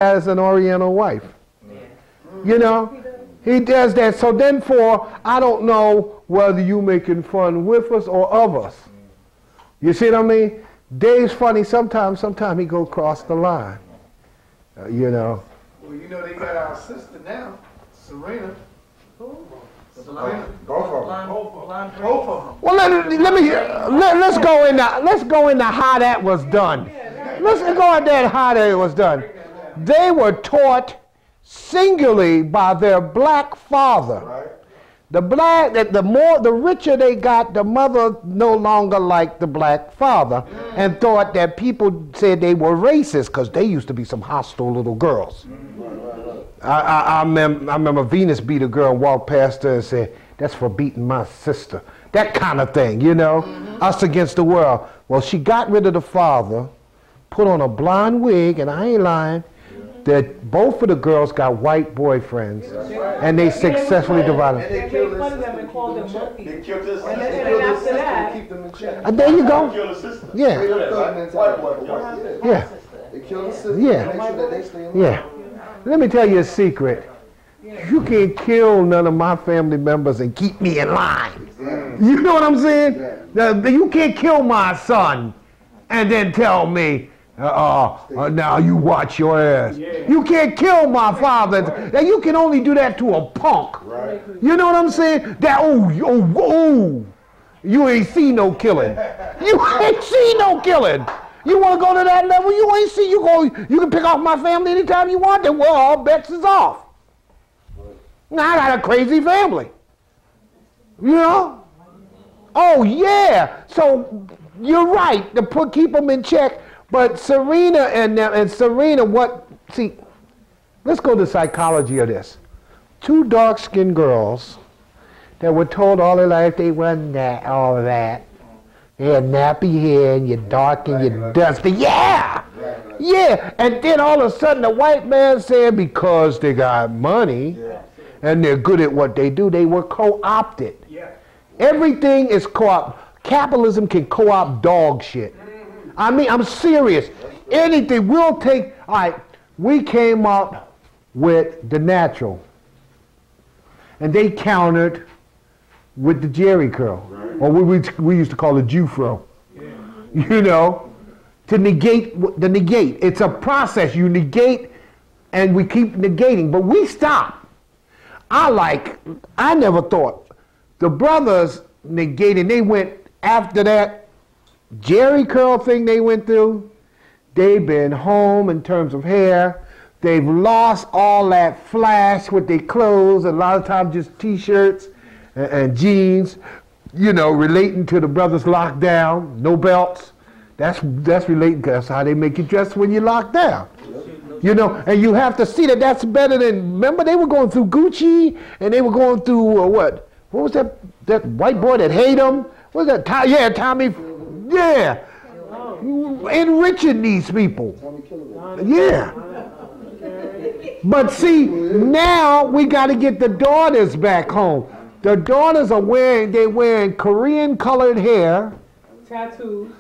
has an Oriental wife. You know, he does that. So then I don't know whether you making fun with us or of us. You see what I mean? Dave's funny sometimes he go across the line. You know. Well, you know they got our sister now, Serena. Who? Both of them. Both of them. Well, let's go into how that was done. Let's go into how that was done. They were taught singularly by their black father. Right. The richer they got, the mother no longer liked the black father and thought that people said they were racist because they used to be some hostile little girls. I remember Venus beat a girl and walked past her and said, "That's for beating my sister." That kind of thing, you know, us against the world. Well, she got rid of the father, put on a blonde wig, and I ain't lying, that both of the girls got white boyfriends, and they successfully divided. They made fun of them and called them monkeys. They killed this. And then after that, keep them in check. And there you go. They killed the sister. Yeah. Yeah. Yeah. They killed the sister. Yeah. Make sure that they stay alive. Yeah. Let me tell you a secret. You can't kill none of my family members and keep me in line. You know what I'm saying? You can't kill my son and then tell me, now you watch your ass. You can't kill my father. Now you can only do that to a punk. Right. You know what I'm saying? You ain't seen no killing. You ain't seen no killing. You want to go to that level? You ain't see. You can pick off my family anytime you want. Then well, all bets is off. Now I got a crazy family. You know? Oh yeah. So you're right to keep them in check. But Serena and Serena, let's go to the psychology of this. Two dark-skinned girls that were told all their life they wasn't all that. They had nappy hair and you're dark and you're dusty. Yeah! Yeah! And then all of a sudden the white man said because they got money and they're good at what they do, they were co-opted. Everything is co-op. Capitalism can co-opt dog shit. I mean, I'm serious. Anything, all right, we came up with the natural. And they countered with the Jerry curl. Or we used to call it Jufro. You know, to negate the negate. It's a process. You negate and we keep negating, but we stop. I never thought. The brothers negating, they went after that Jerry curl thing they went through, they've been home in terms of hair. They've lost all that flash with their clothes, a lot of times just t-shirts and jeans, you know, relating to the brothers locked down, no belts. That's relating, because that's how they make you dress when you're locked down. You know, and you have to see that that's better than, remember they were going through Gucci and they were going through what was that white boy that hate them? What was that? Tommy. Yeah, enriching these people. Yeah. But see, now we got to get the daughters back home. The daughters are wearing Korean colored hair. tattoos.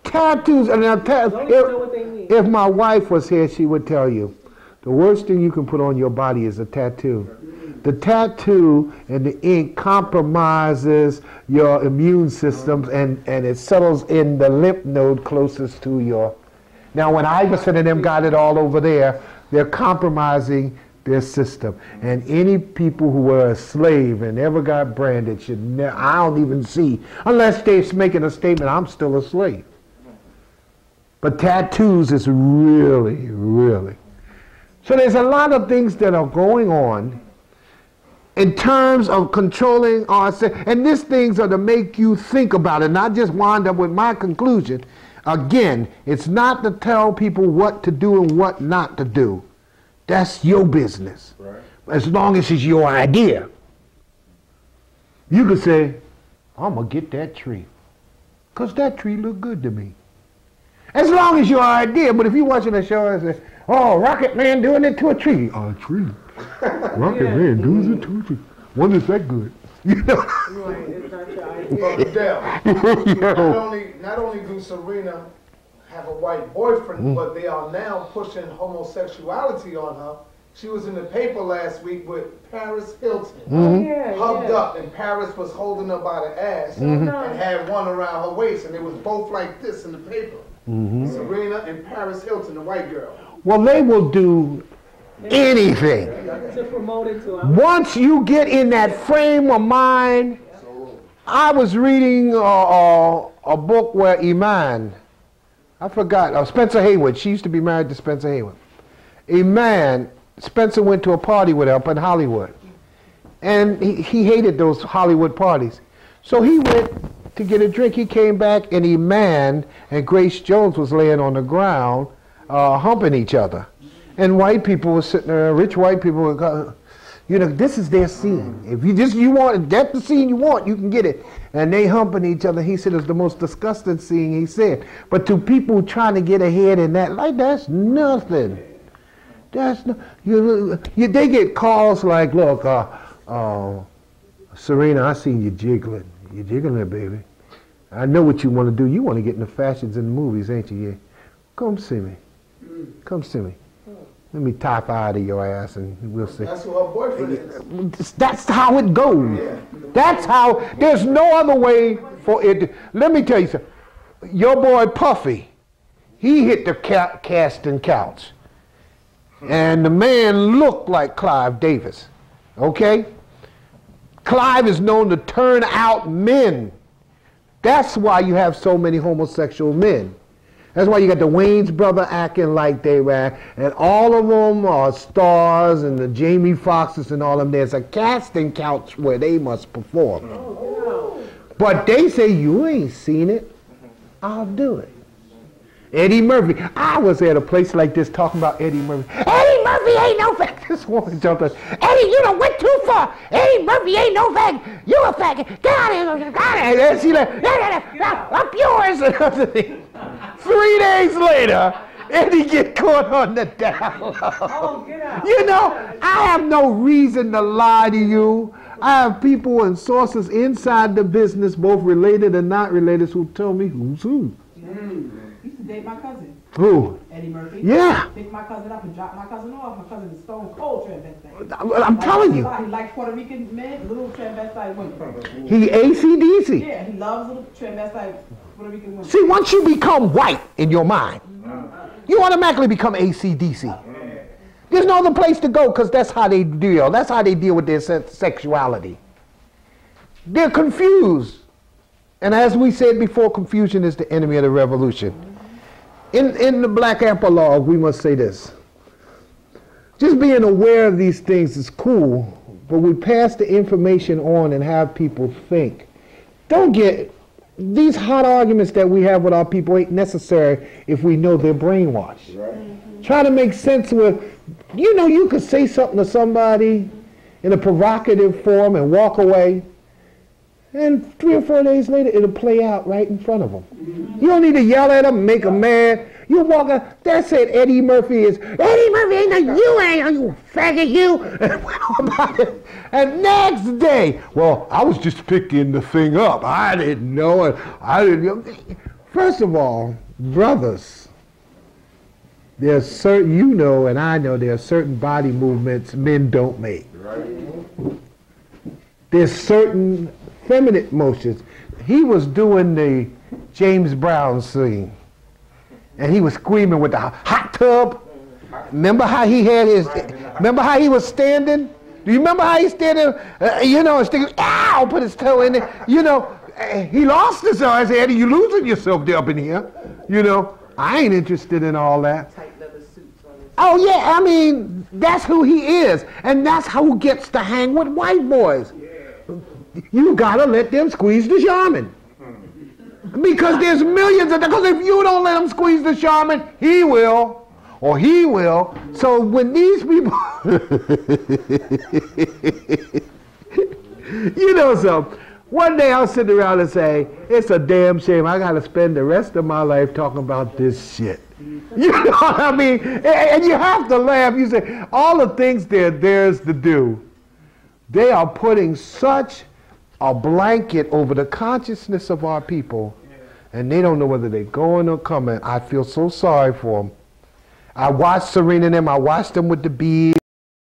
Tattoos. And if my wife was here, she would tell you, the worst thing you can put on your body is a tattoo. The tattoo and the ink compromises your immune systems and it settles in the lymph node closest to your... Now when Iverson and them got it all over there, they're compromising their system. And any people who were a slave and ever got branded should never, I don't even see, unless they're making a statement, I'm still a slave. But tattoos is really, really... So there's a lot of things that are going on in terms of controlling ourselves. And these things are to make you think about it, not just wind up with my conclusion. Again, it's not to tell people what to do and what not to do. That's your business. Right. As long as it's your idea. You could say, I'm going to get that tree, because that tree look good to me. As long as your idea. But if you're watching a show and say, oh, Rocket Man doing it to a tree. A tree. Rocket Man doing it to a tree. When is that good? You know? Right, it's not your idea. Well, Dale, not only do Serena have a white boyfriend, but they are now pushing homosexuality on her. She was in the paper last week with Paris Hilton, hugged up, and Paris was holding her by the ass and had one around her waist, and they was both like this in the paper. Serena and Paris Hilton, the white girl. Well, they will do anything. To promote it to Once you get in that frame of mind, I was reading a book where Iman, I forgot, Spencer Haywood, she used to be married to Spencer Haywood. Iman, Spencer went to a party with her up in Hollywood. And he hated those Hollywood parties. So he went to get a drink. He came back and Iman and Grace Jones was laying on the ground humping each other. And white people were sitting there, rich white people were, you know, this is their scene. If you want, that's the scene you want, you can get it. And they humping each other. He said it was the most disgusting scene, he said. But to people trying to get ahead in that, like, that's nothing. That's no, they get calls like, look, Serena, I seen you jiggling. You're jiggling, baby. I know what you want to do. You want to get in the fashions in the movies, ain't you? Yeah. Come see me. Come see me. Let me top out of your ass and we'll see. That's who her boyfriend is. That's how it goes. Yeah. That's how, there's no other way for it. Let me tell you something. Your boy Puffy, he hit the casting couch. And the man looked like Clive Davis. Okay? Clive is known to turn out men. That's why you have so many homosexual men. That's why you got the Wayans brother acting like they were, and all of them are stars, and the Jamie Foxxes and all of them. There's a casting couch where they must perform. But they say, you ain't seen it. I'll do it. Eddie Murphy. I was at a place like this talking about Eddie Murphy. Eddie Murphy ain't no faggot. This woman jumped up. Eddie, you done went too far. Eddie Murphy ain't no faggot. You a faggot. Get out of here. Get out of here. And she like, up yours. 3 days later, Eddie get caught on the down. Oh, get out. You know, I have no reason to lie to you. I have people and sources inside the business, both related and not related, who tell me who's who. He used to date my cousin. Who? Eddie Murphy. Yeah. Picked my cousin up and dropped my cousin off. My cousin is stone cold transvestite. I'm telling you. He likes Puerto Rican men, little transvestite women. He AC/DC. Yeah, he loves little transvestite Puerto Rican women. See, once you become white in your mind, you automatically become AC/DC. There's no other place to go because that's how they deal. That's how they deal with their sexuality. They're confused. And as we said before, confusion is the enemy of the revolution. In the Black Epilogue, we must say this. Just being aware of these things is cool, but we pass the information on and have people think. Don't get, these hot arguments that we have with our people ain't necessary if we know they're brainwashed. Right. Try to make sense with, you know, you could say something to somebody in a provocative form and walk away. And 3 or 4 days later, it'll play out right in front of them. You don't need to yell at them, make them mad. You walk out, that's it, Eddie Murphy is, Eddie Murphy ain't no, you ain't, you faggot, you. And went on about it. And next day, well, I was just picking the thing up. I didn't know it. I didn't know. First of all, brothers, there's certain, you know and I know there are certain body movements men don't make. Right. There's certain feminine motions. He was doing the James Brown scene, and he was screaming with the hot tub. Remember how he had his, remember how he was standing? Do you remember how he standing, you know, and ow, put his toe in there? You know, he lost his eye. I said, Eddie, you losing yourself there up in here. You know, I ain't interested in all that. Oh yeah, I mean, that's who he is, and that's who gets to hang with white boys. You gotta let them squeeze the shaman. Because there's millions of them, because if you don't let him squeeze the shaman, he will, or he will. So when these people, you know something, one day I'll sit around and say, it's a damn shame I gotta spend the rest of my life talking about this shit. You know what I mean? And you have to laugh. You say, all the things they're theirs to do, they are putting such a blanket over the consciousness of our people and they don't know whether they're going or coming. I feel so sorry for them. I watched Serena and them. I watched them with the beard.